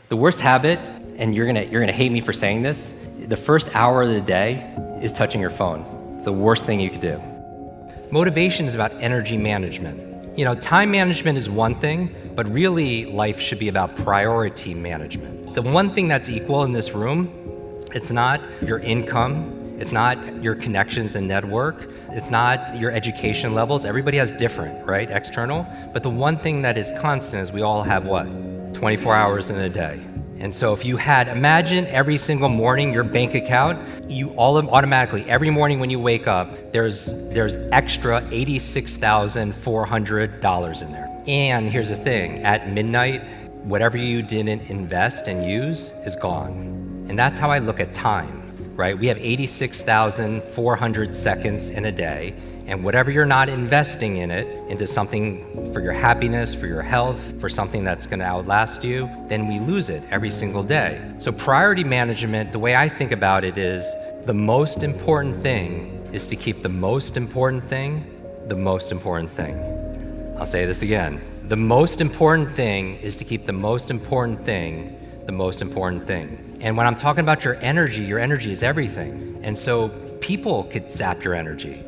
The worst habit, and you're gonna hate me for saying this, the first hour of the day is touching your phone. It's the worst thing you could do. Motivation is about energy management. Time management is one thing, but really life should be about priority management. The one thing that's equal in this room, it's not your income, it's not your connections and network, it's not your education levels. Everybody has different, right, external. But the one thing that is constant is we all have what? 24 hours in a day. And so if you imagine every single morning your bank account, you all automatically, every morning when you wake up, there's extra $86,400 in there. And here's the thing, at midnight, whatever you didn't invest and use is gone. And that's how I look at time, right? We have 86,400 seconds in a day, and whatever you're not investing in it, into something for your happiness, for your health, for something that's gonna outlast you, then we lose it every single day. So priority management, the way I think about it is, the most important thing is to keep the most important thing, the most important thing. I'll say this again. The most important thing is to keep the most important thing, the most important thing. And when I'm talking about your energy is everything. And so people could zap your energy.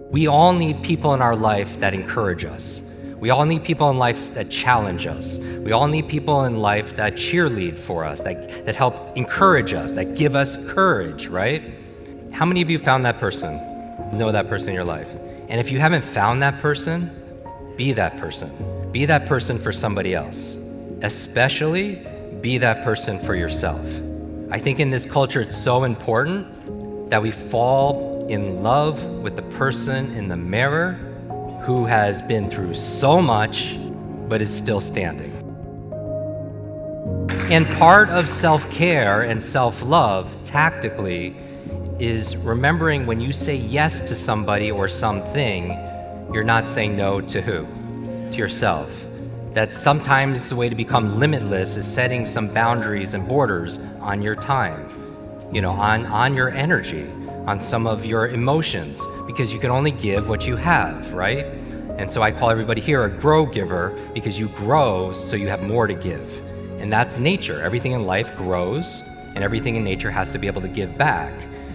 We all need people in our life that encourage us. We all need people in life that challenge us. We all need people in life that cheerlead for us, that help encourage us, that give us courage, right? How many of you found that person, know that person in your life? And if you haven't found that person, be that person. Be that person for somebody else. Especially be that person for yourself. I think in this culture it's so important that we fall in love with the person in the mirror who has been through so much but is still standing. And part of self-care and self-love tactically is remembering when you say yes to somebody or something, you're not saying no to who? To yourself. That sometimes the way to become limitless is setting some boundaries and borders on your time, on your energy, on some of your emotions, because you can only give what you have, right? And so I call everybody here a grow giver, because you grow so you have more to give. And that's nature. Everything in life grows, and everything in nature has to be able to give back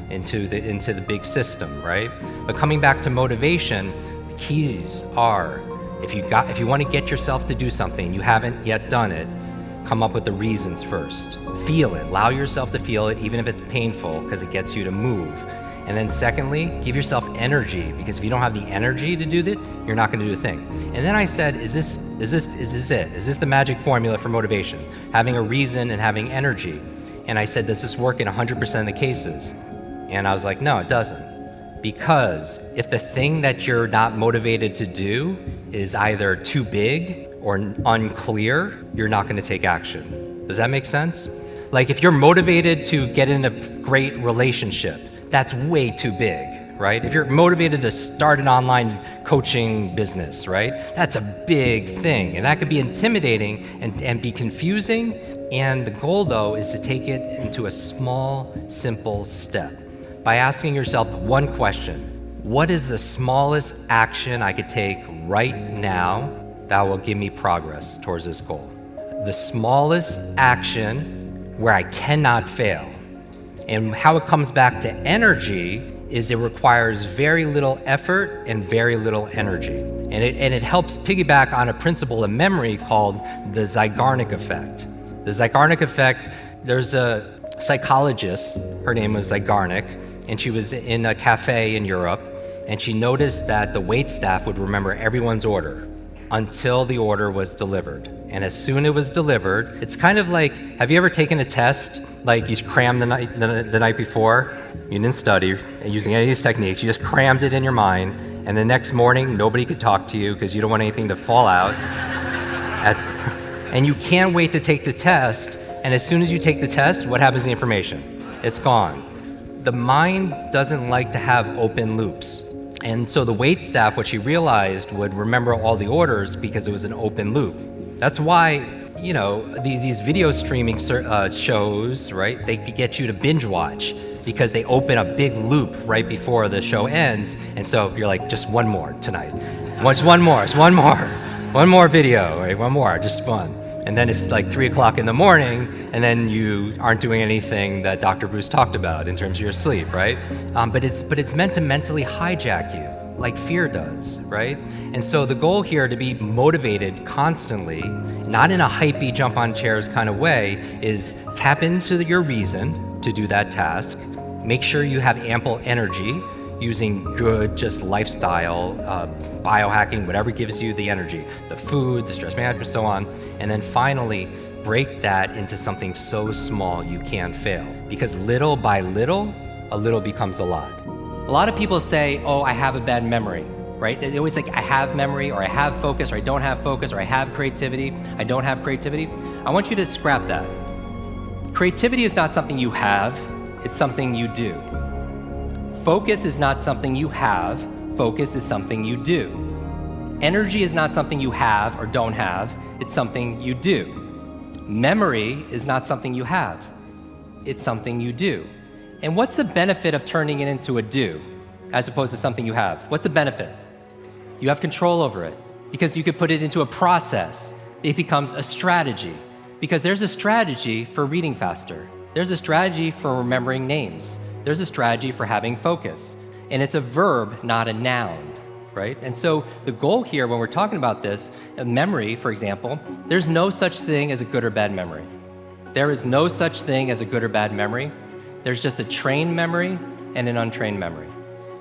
into the big system, right? But coming back to motivation, the keys are, if you want to get yourself to do something, you haven't yet done it, come up with the reasons first. Feel it, allow yourself to feel it, even if it's painful, because it gets you to move. And then secondly, give yourself energy, because if you don't have the energy to do that, you're not gonna do the thing. And then I said, is this it? Is this the magic formula for motivation? Having a reason and having energy. And I said, does this work in 100% of the cases? And I was like, no, it doesn't. Because if the thing that you're not motivated to do is either too big or unclear, you're not gonna take action. Does that make sense? Like if you're motivated to get in a great relationship, that's way too big, right? If you're motivated to start an online coaching business, right? That's a big thing, and that could be intimidating and be confusing. And the goal, though, is to take it into a small, simple step by asking yourself one question. What is the smallest action I could take right now that will give me progress towards this goal? The smallest action where I cannot fail. And how it comes back to energy is it requires very little effort and very little energy. And it helps piggyback on a principle of memory called the Zeigarnik effect. The Zeigarnik effect, there's a psychologist, her name was Zeigarnik, and she was in a cafe in Europe, and she noticed that the waitstaff would remember everyone's order until the order was delivered. And as soon as it was delivered, it's kind of like, have you ever taken a test? Like you crammed the night before, you didn't study using any of these techniques, you just crammed it in your mind, and the next morning, nobody could talk to you because you don't want anything to fall out. And you can't wait to take the test, and as soon as you take the test, what happens to the information? It's gone. The mind doesn't like to have open loops. And so the waitstaff, what she realized, would remember all the orders because it was an open loop. That's why, these video streaming shows, right? They get you to binge watch because they open a big loop right before the show ends. And so you're like, just one more tonight. Just one more, one more video, right? One more, just fun. And then it's like 3 o'clock in the morning, and then you aren't doing anything that Dr. Bruce talked about in terms of your sleep, right? But it's meant to mentally hijack you, like fear does, right? And so the goal here to be motivated constantly, not in a hypey jump on chairs kind of way, is tap into your reason to do that task. Make sure you have ample energy using good, just lifestyle, biohacking, whatever gives you the energy, the food, the stress management, so on. And then finally, break that into something so small you can't fail. Because little by little, a little becomes a lot. A lot of people say, oh, I have a bad memory, right? They always think I have memory, or I have focus, or I don't have focus, or I have creativity, I don't have creativity. I want you to scrap that. Creativity is not something you have, it's something you do. Focus is not something you have, focus is something you do. Energy is not something you have or don't have, it's something you do. Memory is not something you have, it's something you do. And what's the benefit of turning it into a do, as opposed to something you have? What's the benefit? You have control over it, because you could put it into a process. It becomes a strategy, because there's a strategy for reading faster. There's a strategy for remembering names. There's a strategy for having focus. And it's a verb, not a noun, right? And so the goal here when we're talking about this, memory, for example, there's no such thing as a good or bad memory. There is no such thing as a good or bad memory. There's just a trained memory and an untrained memory.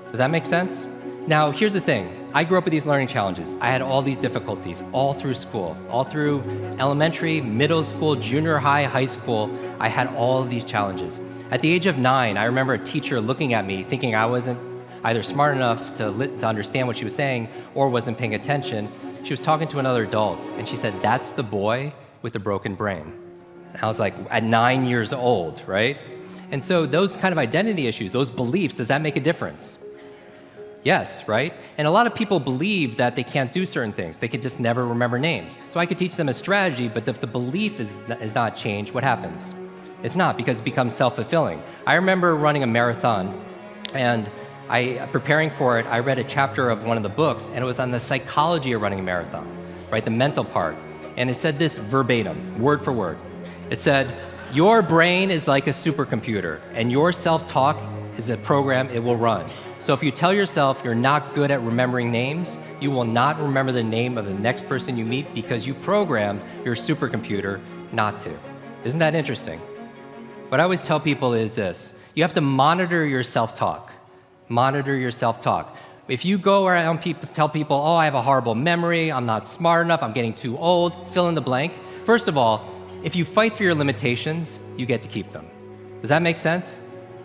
Does that make sense? Now, here's the thing. I grew up with these learning challenges. I had all these difficulties all through school, all through elementary, middle school, junior high, high school. I had all of these challenges. At the age of 9, I remember a teacher looking at me thinking I wasn't either smart enough to understand what she was saying or wasn't paying attention. She was talking to another adult, and she said, "That's the boy with the broken brain." And I was like, at 9 years old, right? And so those kind of identity issues, those beliefs, does that make a difference? Yes, right? And a lot of people believe that they can't do certain things. They can just never remember names. So I could teach them a strategy, but if the belief is not changed, what happens? It's not, because it becomes self-fulfilling. I remember running a marathon, and preparing for it, I read a chapter of one of the books, and it was on the psychology of running a marathon, right? The mental part. And it said this verbatim, word for word. It said, your brain is like a supercomputer, and your self-talk is a program it will run. So if you tell yourself you're not good at remembering names, you will not remember the name of the next person you meet because you programmed your supercomputer not to. Isn't that interesting? What I always tell people is this: you have to monitor your self-talk. Monitor your self-talk. If you go around tell people, oh, I have a horrible memory, I'm not smart enough, I'm getting too old, fill in the blank. First of all, if you fight for your limitations, you get to keep them. Does that make sense?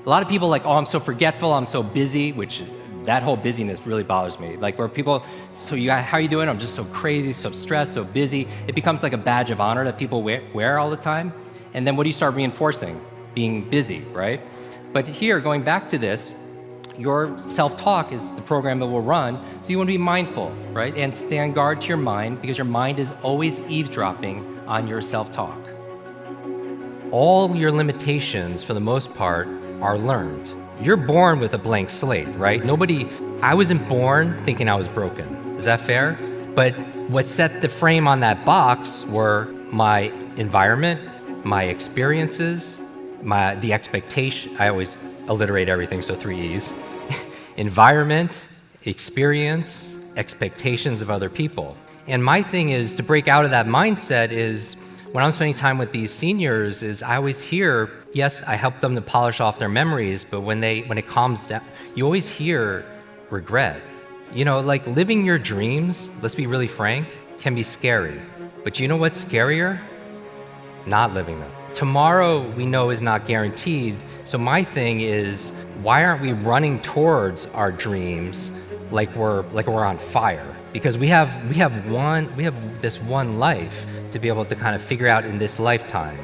A lot of people like, oh, I'm so forgetful, I'm so busy, which that whole busyness really bothers me. Like where people, how are you doing? I'm just so crazy, so stressed, so busy. It becomes like a badge of honor that people wear all the time. And then what do you start reinforcing? Being busy, right? But here, going back to this, your self-talk is the program that will run, so you want to be mindful, right? And stand guard to your mind, because your mind is always eavesdropping on your self-talk. All your limitations, for the most part, are learned. You're born with a blank slate, right? I wasn't born thinking I was broken. Is that fair? But what set the frame on that box were my environment, my experiences, the expectation. I always alliterate everything, so 3 E's. Environment, experience, expectations of other people. And my thing is to break out of that mindset is, when I'm spending time with these seniors, is I always hear, yes, I help them to polish off their memories, but when it calms down, you always hear regret. You know, like living your dreams, let's be really frank, can be scary. But you know what's scarier? Not living them. Tomorrow we know is not guaranteed. So my thing is, why aren't we running towards our dreams like we're on fire? Because we have this one life to be able to kind of figure out in this lifetime.